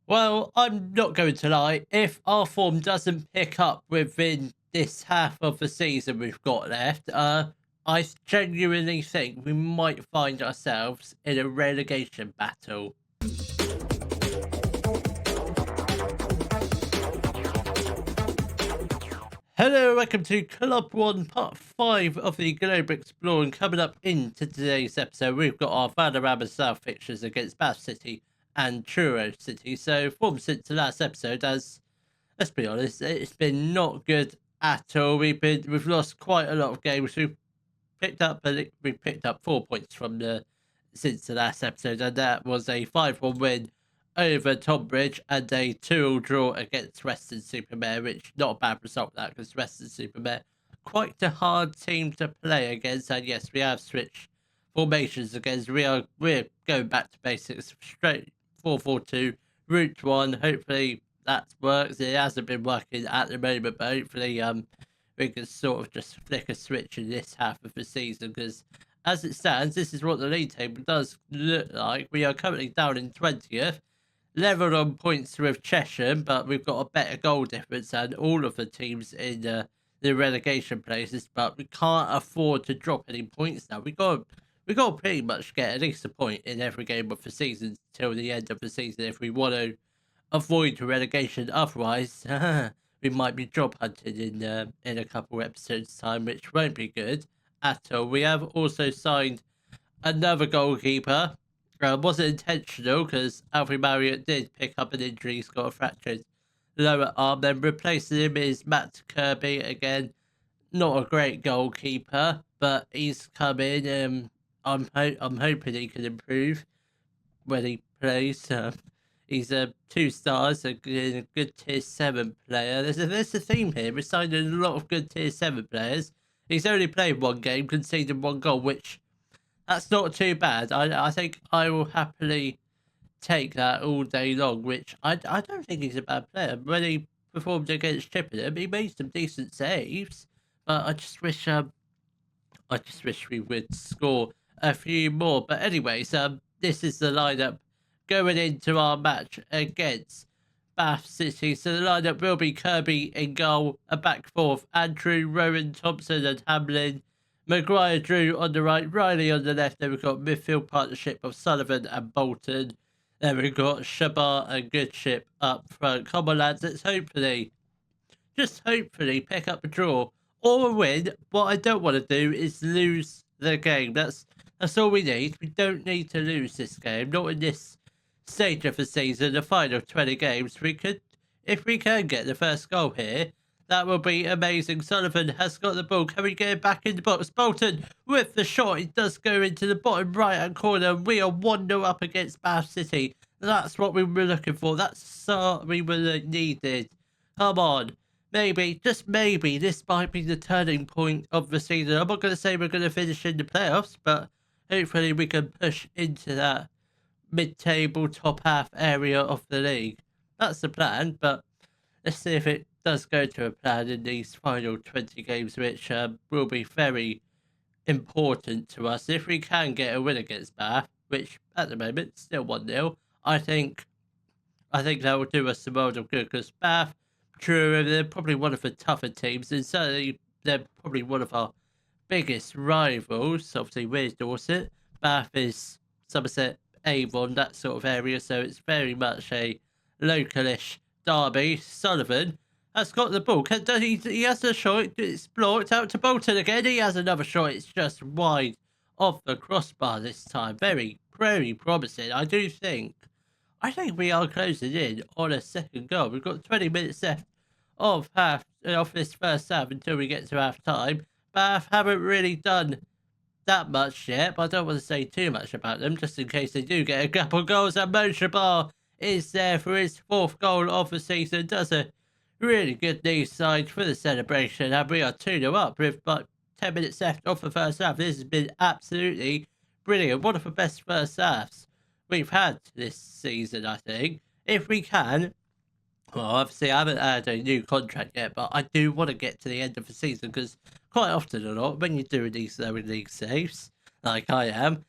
Well, I'm not going to lie. If our form doesn't pick up within this half of the season we've got left, I genuinely think we might find ourselves in a relegation battle. Hello, welcome to Club One, Part 5 of the Globe Explorer. And coming up into today's episode, we've got our Vanarama South fixtures against Bath City and Truro City. So, form since the last episode, as let's be honest, it's been not good at all. We've lost quite a lot of games. We picked up 4 points from the since the last episode, and that was a 5-1 win over Tonbridge and a 2-2 draw against Western-super-Mare, which not a bad result that because Western-super-Mare quite a hard team to play against. And yes, we have switched formations against. We're going back to basics, straight 4-4-2, route one. Hopefully that works. It hasn't been working at the moment, but hopefully we can sort of just flick a switch in this half of the season, because as it stands, this is what the league table does look like. We are currently down in 20th, level on points with Cheshire, but we've got a better goal difference than all of the teams in the relegation places. But we can't afford to drop any points now. We got to pretty much get at least a point in every game of the season till the end of the season if we want to avoid relegation. Otherwise, we might be job hunted in a couple episodes' time, which won't be good at all. We have also signed another goalkeeper. Wasn't intentional because Alfie Marriott did pick up an injury. He's got a fractured lower arm. Then replacing him is Matt Kirby. Again, not a great goalkeeper, but he's come in. I'm hoping he can improve when he plays. He's a 2 stars, a good tier 7 player. There's a theme here. We're signing a lot of good tier 7 players. He's only played one game, conceded 1 goal, which that's not too bad. I think I will happily take that all day long, which I don't think he's a bad player. When he performed against Chippenham, he made some decent saves, but I just wish we would score a few more. But anyways, this is the lineup going into our match against Bath City. So the lineup will be Kirby in goal, a back four, Andrew, Rowan, Thompson and Hamlin, Maguire, Drew on the right, Riley on the left. Then we've got midfield partnership of Sullivan and Bolton. Then we've got Shabar and Goodship up front. Come on, lads, let's just hopefully pick up a draw or a win. What I don't want to do is lose the game. That's all we need. We don't need to lose this game. Not in this stage of the season, the final 20 games. If we can get the first goal here, that will be amazing. Sullivan has got the ball. Can we get it back in the box? Bolton with the shot. It does go into the bottom right-hand corner. We are 1-0 up against Bath City. That's what we were looking for. That's what we were needed. Come on. Maybe, just maybe, this might be the turning point of the season. I'm not going to say we're going to finish in the playoffs, but hopefully we can push into that mid-table top half area of the league. That's the plan, but let's see if it does go to a plan in these final 20 games, which will be very important to us. If we can get a win against Bath, which at the moment still 1-0, I think that will do us the world of good, because Bath, Truro, they're probably one of the tougher teams, and certainly they're probably one of our biggest rivals. Obviously, we're Dorset. Bath is Somerset, Avon, that sort of area, so it's very much a localish derby. Sullivan has got the ball. He has a shot. It's blocked out to Bolton again. He has another shot. It's just wide of the crossbar this time. Very, very promising. I think we are closing in on a second goal. We've got 20 minutes left of this first half until we get to half time. Bath haven't really done that much yet, but I don't want to say too much about them, just in case they do get a couple goals. And Mo Shabar is there for his 4th goal of the season. Does a really good knee side for the celebration, and we are 2-0 up with about 10 minutes left of the first half. This has been absolutely brilliant. One of the best first halves we've had this season, I think. If we can, well, obviously I haven't had a new contract yet, but I do want to get to the end of the season, because quite often a lot, when you're doing these lower league saves, like I am,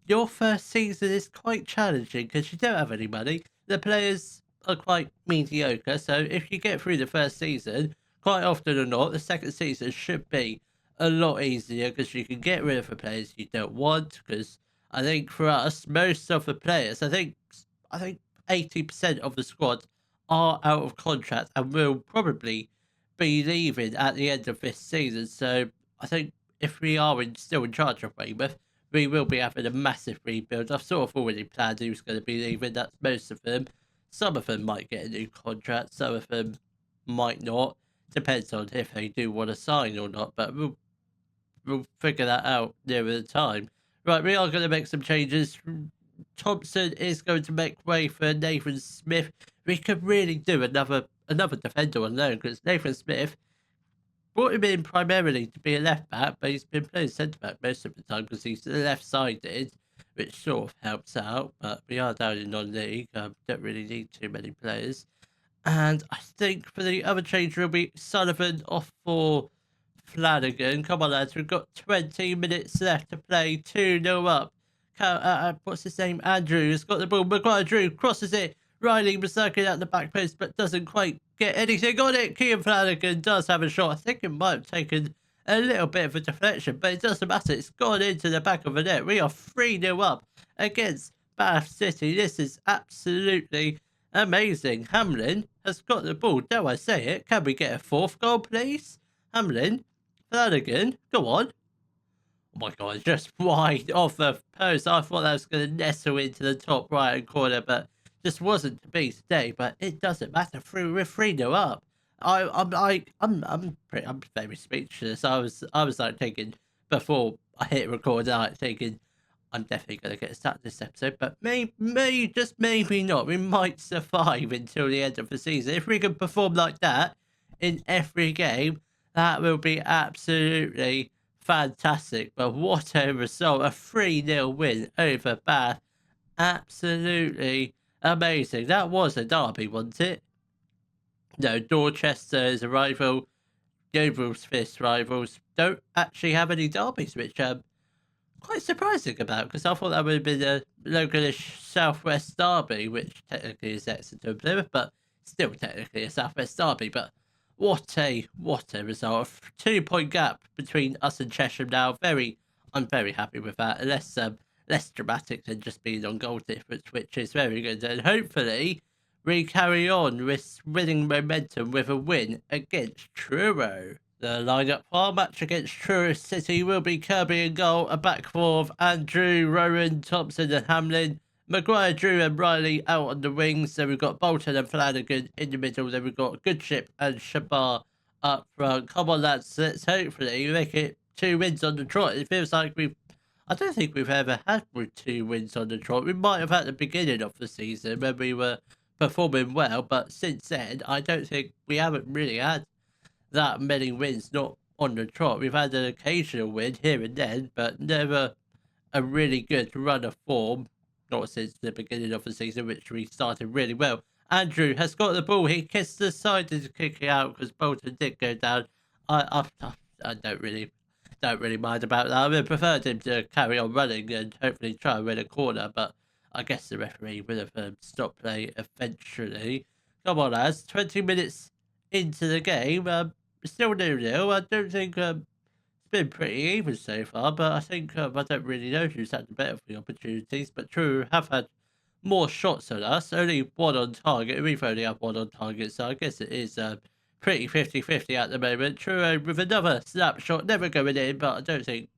your first season is quite challenging because you don't have any money. the players are quite mediocre. So if you get through the first season, quite often or not, the second season should be a lot easier because you can get rid of the players you don't want. Because I think for us, most of the players, I think 80% of the squad are out of contract and will probably be leaving at the end of this season. So I think if we are still in charge of Weymouth, we will be having a massive rebuild. I've sort of already planned who's going to be leaving. That's most of them. Some of them might get a new contract. Some of them might not. Depends on if they do want to sign or not. But we'll figure that out nearer the time. Right, we are going to make some changes. Thompson is going to make way for Nathan Smith. We could really do another defender on loan because Nathan Smith brought him in primarily to be a left back, but he's been playing centre back most of the time because he's left sided, which sort of helps out. But we are down in non-league. Don't really need too many players. And I think for the other change will be Sullivan off for Flanagan. Come on, lads. We've got 20 minutes left to play. 2-0 up. What's his name? Andrew has got the ball. Maguire Drew crosses it. Riley was circling out the back post, but doesn't quite get anything on it. Kean Flanagan does have a shot. I think it might have taken a little bit of a deflection, but it doesn't matter. It's gone into the back of the net. We are 3-0 up against Bath City. This is absolutely amazing. Hamlin has got the ball. Dare I say it? Can we get a fourth goal, please? Hamlin, Flanagan, go on. Oh my God, just wide off the post. I thought that was going to nestle into the top right corner, but just wasn't to be today. But it doesn't matter. We're 3-0 up. I'm very speechless. I was like thinking before I hit record, like thinking I'm definitely going to get a start this episode, but just maybe not. We might survive until the end of the season. If we can perform like that in every game, that will be absolutely fantastic. But what a result. A 3-0 win over Bath. Absolutely amazing. That was a derby, wasn't it? No, Dorchester is a rival. Gabriel's fist rivals don't actually have any derbies, which quite surprising about because I thought that would have been a localish Southwest derby, which technically is Exeter and Plymouth, but still technically a Southwest derby. But what a result! A 2-point gap between us and Cheshire now. I'm very happy with that. Less dramatic than just being on goal difference, which is very good. And hopefully we carry on with winning momentum with a win against Truro. The lineup for our match against Truro City will be Kirby in goal, a back four of Andrew, Rowan, Thompson and Hamlin, Maguire, Drew and Riley out on the wings. Then we've got Bolton and Flanagan in the middle. Then we've got Goodship and Shabar up front. Come on, lads, let's hopefully make it 2 wins on the trot. It feels like I don't think we've ever had 2 wins on the trot. We might have at the beginning of the season when we were performing well, but since then, I don't think we haven't really had that many wins not on the trot. We've had an occasional win here and then, but never a really good run of form, not since the beginning of the season, which we started really well. Andrew has got the ball. He kissed the side to kick it out because Bolton did go down. I don't really mind about that. I would have preferred him to carry on running and hopefully try and win a corner, but I guess the referee would have stopped play eventually. Come on, lads. 20 minutes into the game. Still 0-0. I don't think it's been pretty even so far, but I think I don't really know who's had the better of the opportunities. But True have had more shots than us. Only 1 on target. We've only had 1 on target, so I guess it is pretty 50-50 at the moment. True with another snapshot, never going in, but I don't think.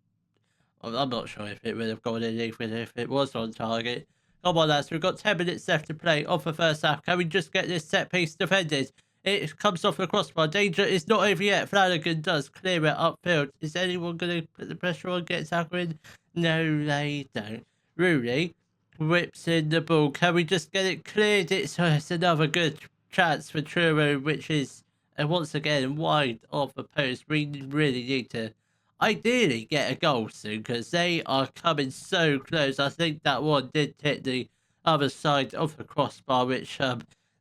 I'm not sure if it would have gone in even if it was on target. Come on, lads. We've got 10 minutes left to play off the first half. Can we just get this set piece defended? It comes off the crossbar. Danger is not over yet. Flanagan does clear it upfield. Is anyone going to put the pressure on, get tackling? No, they don't. Rooney whips in the ball. Can we just get it cleared? It's another good chance for Truro, which is once again wide of the post. We really need to ideally get a goal soon because they are coming so close. I think that one did hit the other side of the crossbar, which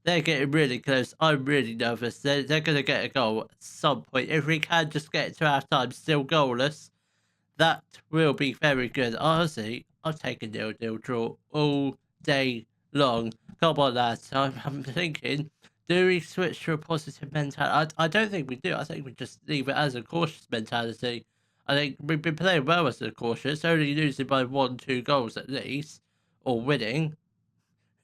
they're getting really close. I'm really nervous. They're going to get a goal at some point. If we can just get it to half-time still goalless, that will be very good. Honestly, I'll take a 0-0 draw all day long. Come on, lads. I'm thinking, do we switch to a positive mentality? I don't think we do. I think we just leave it as a cautious mentality. I think we've been playing well as a cautious, only losing by 1, 2 goals at least, or winning,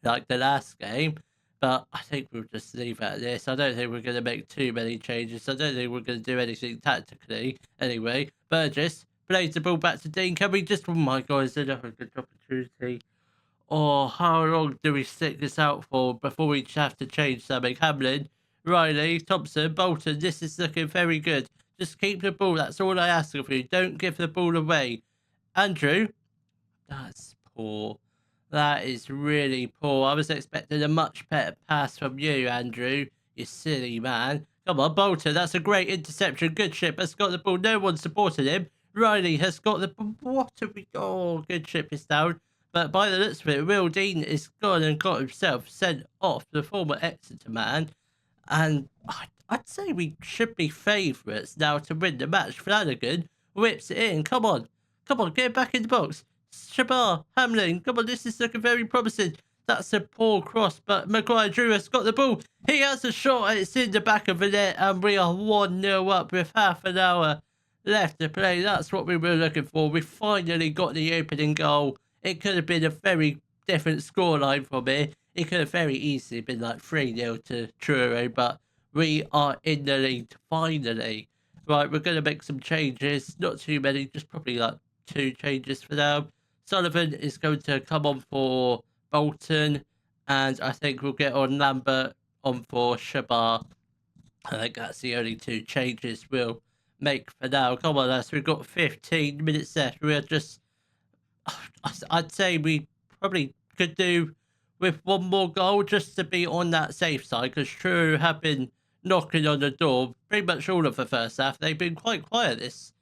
like the last game. But I think we'll just leave it at this. I don't think we're going to make too many changes. I don't think we're going to do anything tactically. Anyway, Burgess plays the ball back to Dean. Can we just... Oh my God, is another good opportunity? Or how long do we stick this out for before we have to change something? Hamlin, Riley, Thompson, Bolton. This is looking very good. Just keep the ball. That's all I ask of you. Don't give the ball away. Andrew, that's poor. That is really poor. I was expecting a much better pass from you, Andrew. You silly man. Come on, Bolton. That's a great interception. Good ship has got the ball. No one supported him. Riley has got the ball. What have we got? Oh, good ship is down. But by the looks of it, Will Dean is gone and got himself sent off, the former Exeter man. And I'd say we should be favourites now to win the match. Flanagan whips it in. Come on. Come on, get back in the box. Shabar, Hamlin, come on, this is looking very promising. That's a poor cross, but Maguire Drew has got the ball. He has a shot, and it's in the back of the net, and we are 1-0 up with half an hour left to play. That's what we were looking for. We finally got the opening goal. It could have been a very different scoreline from here. It could have very easily been like 3-0 to Truro, but we are in the lead finally. Right, we're going to make some changes. Not too many, just probably like 2 changes for now. Sullivan is going to come on for Bolton, and I think we'll get on Lambert on for Shabar. I think that's the only 2 changes we'll make for now. Come on, lads, we've got 15 minutes left. We're just... I'd say we probably could do with 1 more goal just to be on that safe side, because True have been knocking on the door pretty much all of the first half. They've been quite quiet this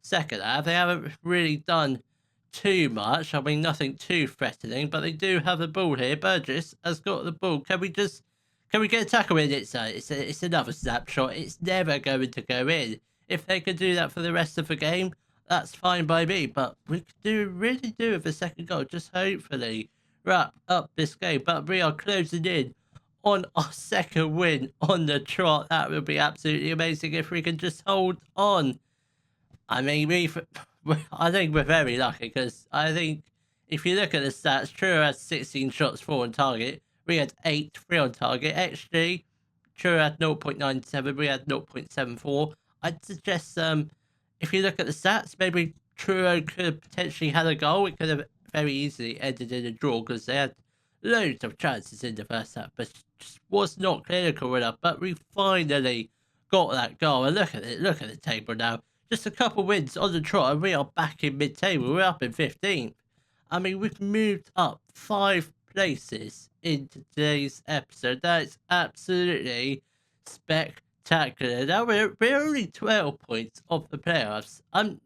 second half. They haven't really done too much. I mean, nothing too threatening, but they do have the ball here. Burgess has got the ball. Can we get a tackle in? It's another snapshot. It's never going to go in. If they could do that for the rest of the game, that's fine by me. But we could really do with a second goal. Just hopefully wrap up this game. But we are closing in on our second win on the trot. That would be absolutely amazing if we can just hold on. I mean, I think we're very lucky, because I think if you look at the stats, Truro had 16 shots, 4 on target. We had 8, 3 on target. XG, Truro had 0.97, we had 0.74. I'd suggest if you look at the stats, maybe Truro could have potentially had a goal. It could have very easily ended in a draw, because they had loads of chances in the first half, but just was not clinical enough. But we finally got that goal. And look at it, look at the table now. Just a couple wins on the trot, and we are back in mid-table. We're up in 15th. I mean, we've moved up 5 places in today's episode. That is absolutely spectacular. Now we're only 12 points off the playoffs. I'm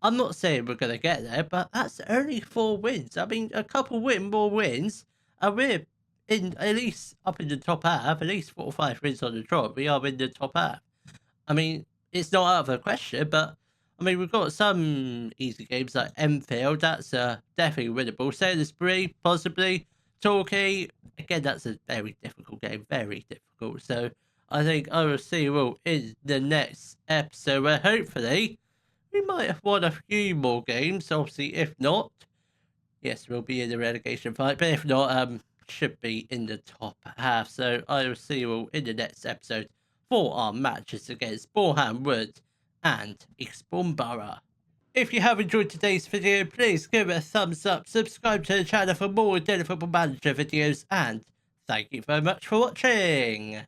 not saying we're going to get there, but that's only 4 wins. I mean, a couple more wins, and we're in at least up in the top half. At least 4 or 5 wins on the trot. We are in the top half. I mean, it's not out of the question, but I mean, we've got some easy games like Enfield. That's definitely winnable. Salisbury, possibly. Torquay, again, that's a very difficult game. Very difficult. So I think I will see you all in the next episode, where hopefully we might have won a few more games. Obviously, if not, yes, we'll be in the relegation fight. But if not, should be in the top half. So I will see you all in the next episode for our matches against Boreham Wood and Eastbourne Borough. If you have enjoyed today's video, please give it a thumbs up, subscribe to the channel for more Daily Football Manager videos, and thank you very much for watching.